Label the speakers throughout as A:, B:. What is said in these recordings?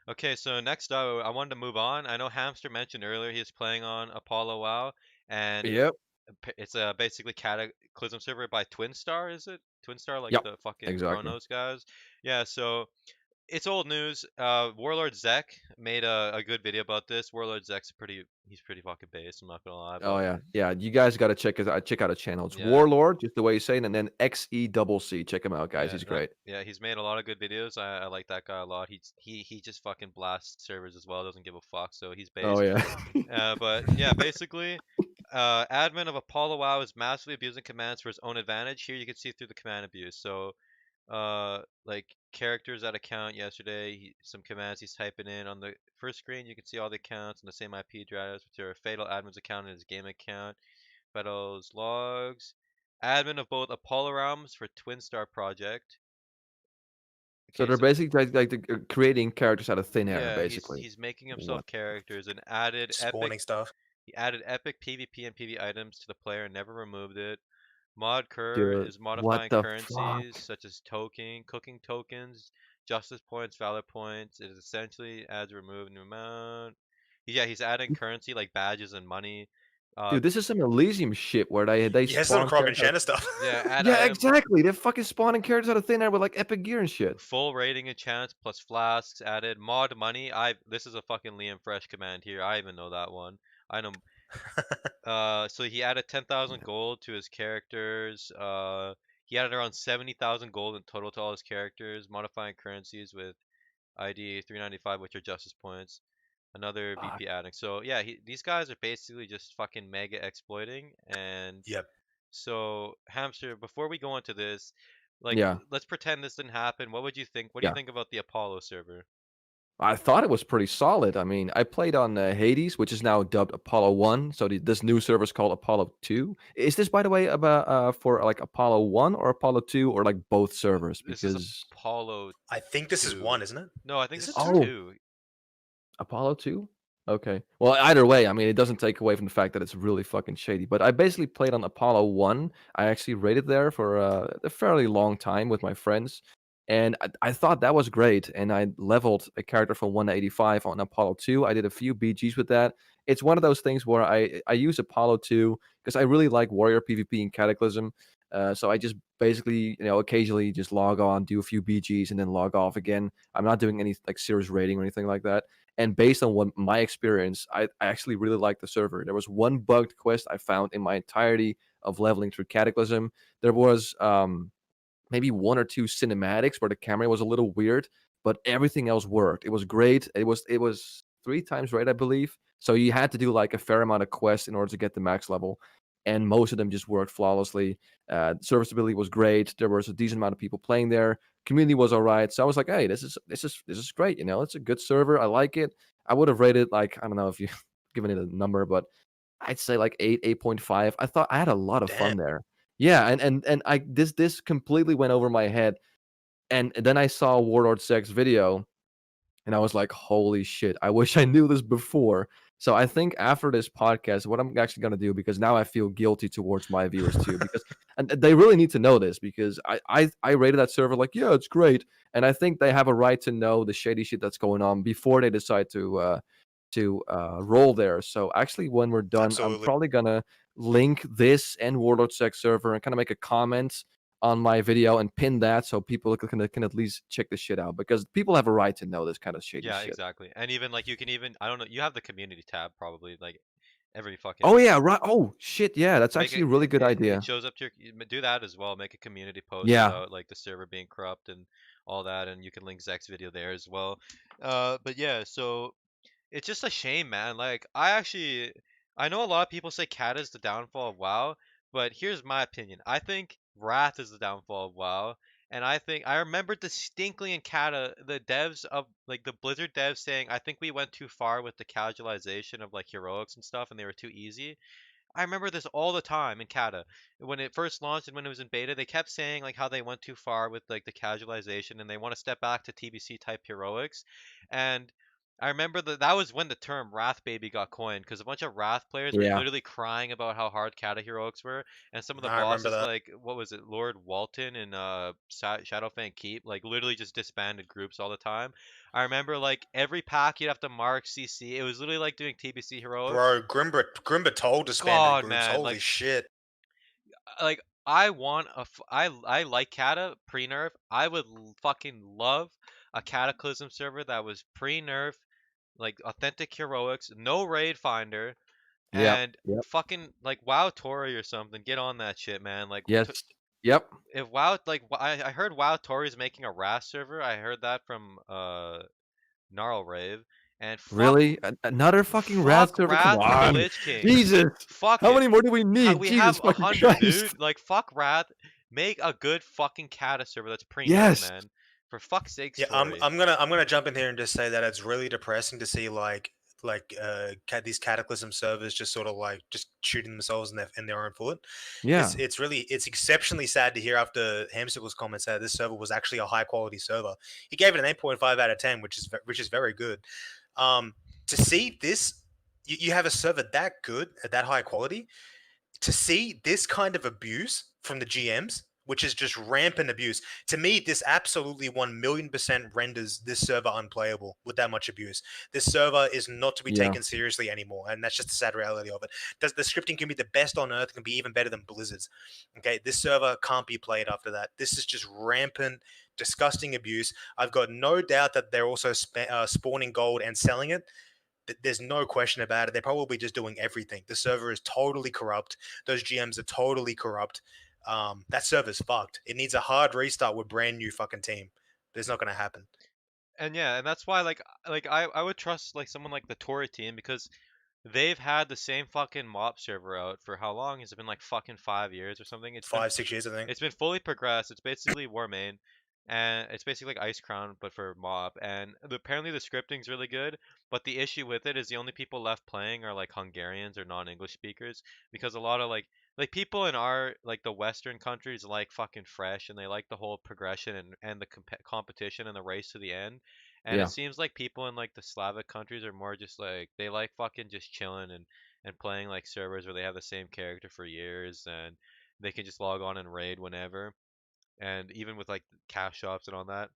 A: Okay, so next up, I wanted to move on. I know Hamster mentioned earlier he's playing on Apollo WoW, and
B: Yep.
A: it's a basically Cataclysm server by Twin Star, is it? Twin Star, like
B: Yep.
A: the fucking
B: Exactly.
A: Chronos guys. Yeah, so it's old news. Warlord Zek made a good video about this. Warlord Zek's he's pretty fucking base. I'm not gonna lie,
B: Oh
A: but
B: yeah, yeah. You guys got to check out a channel. It's
A: yeah,
B: Warlord, just the way you say it, and then XECC. Check him out, guys.
A: yeah,
B: He's
A: no,
B: great.
A: yeah. He's made a lot of good videos. I like that guy a lot. He just fucking blasts servers as well. Doesn't give a fuck. So he's
B: Oh
A: based.
B: yeah.
A: But yeah, basically, admin of Apollo WoW is massively abusing commands for his own advantage. Here you can see through the command abuse. So, like characters that account yesterday, some commands he's typing in on the first screen. You can see all the accounts and the same IP address, which are Fatal admin's account and his game account. Fatal's logs. Admin of both Apollo realms for Twin Star Project.
B: So
A: Okay,
B: they're
A: so
B: basically creating characters out of thin air,
A: yeah, he's
B: basically.
A: he's making himself
B: What?
A: characters and added epic.
C: Spawning stuff.
A: He added epic PvP and PvE items to the player and never removed it. Mod Cur
B: Dude,
A: is
B: what
A: modifying
B: the
A: currencies
B: fuck?
A: such as cooking tokens, justice points, valor points. It is essentially adds remove new amount. Yeah, he's adding currency like badges and money. Uh,
B: Dude, this is some Elysium shit where they
C: Yeah, some
B: spawn
C: Krog and
B: characters out of.
C: Shanna stuff.
A: yeah, add
B: Yeah,
A: item
B: exactly. They're fucking spawning characters out of thin air with like epic gear and shit.
A: full rating enchants plus flasks added. Mod money. I This is a fucking Liam Fresh command here. I even know that one. I know. So he added 10,000
B: Yeah.
A: gold to his characters. He added around 70,000 gold in total to all his characters, modifying currencies with ID 395, which are justice points. Another
B: Fuck.
A: VP adding. So yeah, these guys are basically just fucking mega exploiting. And
C: Yep.
A: so Hamster, before we go into this, like
B: Yeah.
A: let's pretend this didn't happen. What would you think? What do you
B: Yeah.
A: think about the Apollo server?
B: I thought it was pretty solid. I mean, I played on Hades, which is now dubbed Apollo 1. So this new server is called Apollo 2. Is this, by the way, about for like Apollo 1 or Apollo 2 or like both servers?
A: This is
B: Because
A: Apollo
C: I think this is
A: 2.
C: one, isn't it?
A: No, I think
C: Is
A: this
C: it
A: is
C: two?
B: oh,
A: 2.
B: Apollo 2? Okay. Well, either way, I mean, it doesn't take away from the fact that it's really fucking shady. But I basically played on Apollo 1. I actually raided there for a fairly long time with my friends. And I thought that was great. And I leveled a character from 1 to 85 on Apollo 2. I did a few BGs with that. It's one of those things where I use Apollo 2 because I really like warrior PvP and Cataclysm. So I just basically, occasionally just log on, do a few BGs, and then log off again. I'm not doing any like serious raiding or anything like that. And based on what my experience, I actually really liked the server. There was one bugged quest I found in my entirety of leveling through Cataclysm. There was maybe one or two cinematics where the camera was a little weird, but everything else worked. It was great. It was 3 times right, I believe. So you had to do like a fair amount of quests in order to get the max level, and most of them just worked flawlessly. Serviceability was great. There was a decent amount of people playing there. Community was all right. So I was like, hey, this is great. It's a good server. I like it. I would have rated like I don't know if you given it a number, but I'd say like 8, 8.5. I thought I had a lot of fun
C: Damn.
B: there. Yeah, and I this completely went over my head, and then I saw Warlord Zek's video, and I was like, "Holy shit, I wish I knew this before." So I think after this podcast, what I'm actually gonna do, because now I feel guilty towards my viewers too, because and they really need to know this because I rated that server like, "Yeah, it's great," and I think they have a right to know the shady shit that's going on before they decide to roll there. So actually, when we're done, I'm
C: Absolutely.
B: probably gonna link this and Warlord Sec server and kind of make a comment on my video and pin that so people can at least check this shit out because people have a right to know this kind of shady
A: Yeah,
B: shit.
A: exactly. And even like you can even I don't know, you have the community tab probably like every
B: Oh
A: fucking
B: yeah, right. Oh shit, yeah, that's
A: make
B: actually
A: it
B: a really good
A: it
B: idea.
A: shows up to do that as well. Make a community post
B: Yeah,
A: about like the server being corrupt and all that, and you can link Zek's video there as well. But yeah, so it's just a shame, man. Like I know a lot of people say Cat is the downfall of WoW, but here's my opinion. I think Wrath is the downfall of WoW, and I think I remember distinctly in Cata the devs of like the Blizzard devs saying I think we went too far with the casualization of like heroics and stuff, and they were too easy. I remember this all the time in Cata. When it first launched and when it was in beta, they kept saying like how they went too far with like the casualization and they want to step back to TBC type heroics. And I remember that was when the term Wrath Baby got coined, because a bunch of Wrath players were
B: Yeah.
A: literally crying about how hard Kata heroics were, and some of the
C: I remember
A: bosses,
C: that.
A: like what was it, Lord Walton and Shadowfang Keep, like literally just disbanded groups all the time. I remember like every pack you'd have to mark CC. It was literally like doing TBC heroics.
C: Bro, Grimba told disbanded
A: God,
C: groups.
A: man,
C: Holy shit.
A: like I want I like Kata pre-nerf. I would fucking love a Cataclysm server that was pre-nerf, like authentic heroics, no raid finder,
B: Yep.
A: and
B: Yep.
A: fucking like WoW Tori or something. Get on that shit, man. Like
B: Yes. Yep.
A: if WoW, like I heard WoW Tori is making a RAS server. I heard that from Gnarl Rave, and
B: Really? Another fucking Wrath
A: fuck
B: server? Come
A: Wrath and
B: on.
A: Lich King.
B: Jesus.
A: Fuck
B: How
A: it.
B: many more do we need?
A: We have
B: Jesus
A: a
B: fucking
A: hundred,
B: Christ.
A: dude. Like fuck Wrath. Make a good fucking Kata server that's pre-nerf,
B: Yes.
A: man. For fuck's sake,
C: Yeah, I'm
A: Tori.
C: I'm gonna I'm gonna jump in here and just say that it's really depressing to see these Cataclysm servers just sort of like just shooting themselves in their own foot.
B: Yeah.
C: It's exceptionally sad to hear after Hamsterwheel's comments that this server was actually a high quality server. He gave it an 8.5 out of 10, which is very good. Um, to see this, you have a server that good at that high quality, to see this kind of abuse from the GMs, which is just rampant abuse, to me, this absolutely 1,000,000% renders this server unplayable with that much abuse. This server is not to be
B: Yeah.
C: taken seriously anymore, and that's just the sad reality of it. Does the scripting can be the best on earth, can be even better than Blizzard's. Okay, this server can't be played after that. This is just rampant, disgusting abuse. I've got no doubt that they're also spawning gold and selling it. There's no question about it. They're probably just doing everything. The server is totally corrupt. Those GMs are totally corrupt. That server's fucked. It needs a hard restart with brand new fucking team. But it's not going to happen.
A: And yeah, and that's why I would trust like someone like the Tori team, because they've had the same fucking mop server out for how long? Has it been like fucking 5 years or something?
C: 5, 6 years, I think.
A: It's been fully progressed. It's basically War Main, and it's basically like Ice Crown but for mob. And apparently the scripting's really good, but the issue with it is the only people left playing are like Hungarians or non-English speakers, because a lot of like people in our like the Western countries like fucking fresh, and they like the whole progression and the competition and the race to the end. And it
B: Yeah.
A: seems like people in like the Slavic countries are more just like they like fucking just chilling and playing like servers where they have the same character for years, and they can just log on and raid whenever, and even with like cash shops and all that,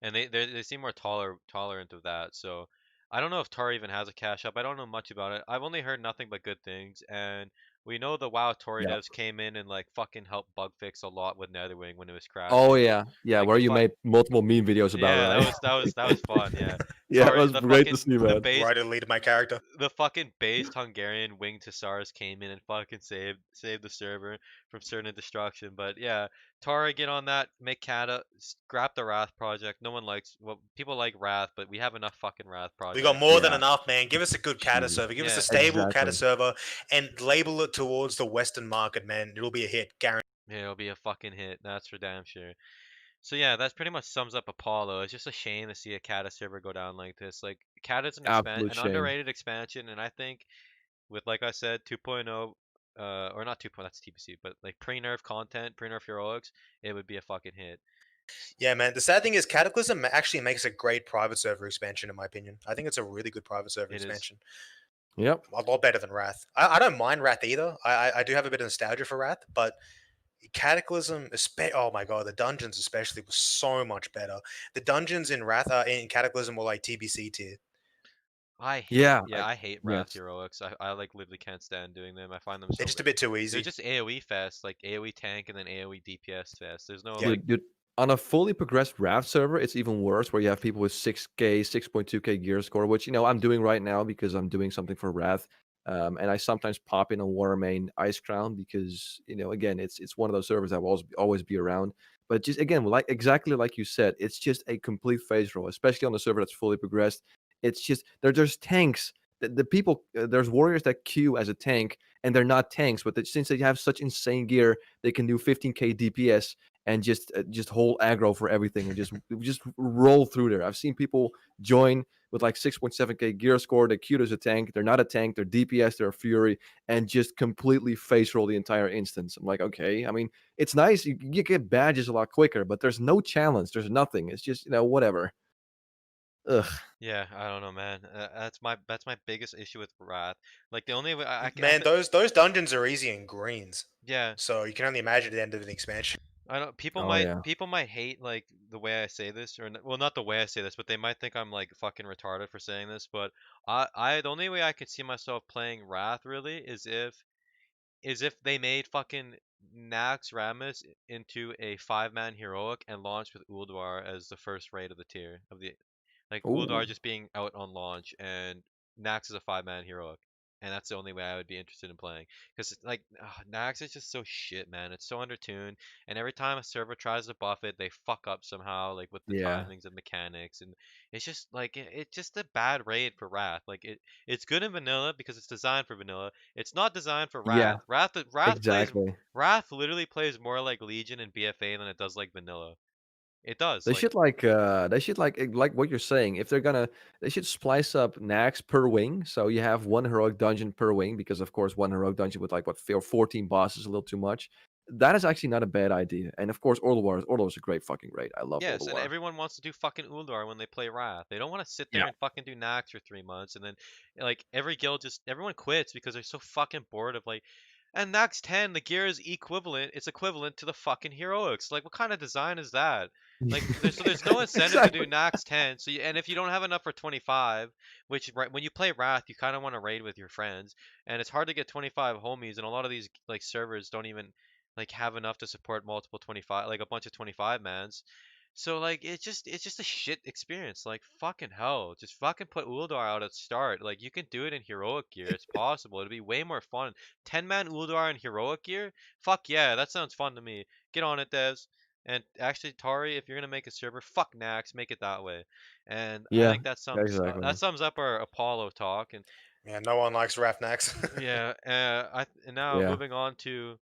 A: and they seem more tolerant of that. So I don't know if Tori even has a cash shop. I don't know much about it. I've only heard nothing but good things, and we know the WoW Tori
B: Yeah.
A: devs came in and like fucking helped bug fix a lot with Netherwing when it was
B: Oh
A: crashing.
B: yeah. Yeah.
A: Like
B: Where
A: the
B: you
A: fuck
B: made multiple meme videos about,
A: Yeah,
B: right?
A: that was fun. Yeah,
B: Yeah, it was
A: The
B: great to
A: fucking
B: see, man.
C: Right in the lead of my character.
A: the fucking based Hungarian wing Tsars came in and fucking saved the server from certain destruction. But yeah, Tara, get on that. Make Kata scrap the Wrath project. No one likes, well, people like Wrath, but we have enough fucking Wrath
C: We got
A: projects.
C: more than
B: Yeah.
C: enough, man. Give us a good Kata
B: Jesus.
C: server. Give us a
A: Yeah,
C: stable Kata
B: Exactly.
C: server and label it towards the Western market, man. It'll be a hit, guaranteed.
A: yeah, it'll be a fucking hit. That's for damn sure. So yeah, that pretty much sums up Apollo. It's just a shame to see a Kata server go down like this. Like Kata's
B: Absolute
A: an
B: shame.
A: underrated expansion, and I think with, like I said, 2.0, or not 2.0, that's TPC, but like pre-nerf content, pre-nerf heroics, it would be a fucking hit.
C: Yeah, man. The sad thing is, Cataclysm actually makes a great private server expansion, in my opinion. I think it's a really good private server
A: It is.
C: expansion.
B: Yep.
C: A lot better than Wrath. I don't mind Wrath either. I do have a bit of nostalgia for Wrath, but Cataclysm, oh my god, the dungeons especially was so much better. The dungeons in Wrath, in Cataclysm were like TBC tier.
B: Yeah.
A: I hate Wrath
B: Yes.
A: heroics. I like literally can't stand doing them. I find them
C: They're
A: so
C: just a
A: bad.
C: bit too
A: They're
C: easy.
A: just AoE fest, like AoE tank and then AoE DPS fest. There's no
C: Yeah,
A: like,
B: Dude, on a fully progressed Raft server, it's even worse where you have people with 6K, 6.2K gear score, which, I'm doing right now because I'm doing something for Wrath. And I sometimes pop in a Warmain Ice Crown because, again, it's one of those servers that will always be around. But just again, like exactly like you said, it's just a complete phase roll, especially on a server that's fully progressed. It's just there's tanks. The people there's warriors that queue as a tank and they're not tanks, but since they have such insane gear, they can do 15K DPS and just hold aggro for everything and just roll through there. I've seen people join with like 6.7K gear score. They're cute as a tank. They're not a tank. They're DPS. They're a fury, and just completely face roll the entire instance. I'm like, okay. I mean, it's nice. You get badges a lot quicker, but there's no challenge. There's nothing. It's just whatever. Ugh.
A: Yeah, I don't know, man. That's my biggest issue with Wrath. Like the only way I
C: Man,
A: could,
C: those dungeons are easy in greens,
A: yeah.
C: so you can only imagine the end of an expansion.
A: I don't. People
B: Oh
A: might
B: yeah.
A: people might hate like the way I say this, or well, not the way I say this, but they might think I'm like fucking retarded for saying this. But the only way I could see myself playing Wrath really is if they made fucking Nax Ramus into a 5-man heroic and launched with Ulduar as the first raid of the tier of the like Uldar
B: Ooh.
A: just being out on launch and Nax is a 5-man heroic. And that's the only way I would be interested in playing. Because like Nax is just so shit, man. It's so undertuned, and every time a server tries to buff it, they fuck up somehow, like with the
B: Yeah.
A: timings and mechanics, and it's just like it's just a bad raid for Wrath. Like it's good in vanilla because it's designed for vanilla. It's not designed for
B: Yeah.
A: Wrath.
B: Exactly.
A: Wrath literally plays more like Legion and BFA than it does like vanilla. It does like
B: They should like what you're saying. If they're gonna, they should splice up nags per wing. So you have one heroic dungeon per wing, because of course one heroic dungeon with like what 14 bosses is a little too much. That is actually not a bad idea. And of course, Orlwar is a great fucking raid. I love
A: yes, and
B: Orlwar.
A: everyone wants to do fucking Uldar when they play Wrath. They don't want to sit there
C: Yeah.
A: and fucking do Nax for 3 months and then like every guild just everyone quits because they're so fucking bored of like and Nax 10, the gear is equivalent. It's equivalent to the fucking heroics. Like, what kind of design is that? Like, there's no incentive to do
B: Exactly.
A: Nax 10. So, and if you don't have enough for 25, which right when you play Wrath, you kind of want to raid with your friends, and it's hard to get 25 homies, and a lot of these like servers don't even like have enough to support multiple 25, like a bunch of 25 mans. So like it's just a shit experience. Like fucking hell, just fucking put Uldar out at start. Like you can do it in heroic gear. It's possible. It'd be way more fun. 10-man Uldar in heroic gear? Fuck yeah, that sounds fun to me. Get on it, devs. And actually, Tari, if you're gonna make a server, fuck Nax, make it that way. And I
B: Yeah.
A: think that
B: Exactly.
A: sums up our Apollo talk. And
C: Yeah, no one likes Rafnax.
A: yeah, and now
B: Yeah.
A: moving on to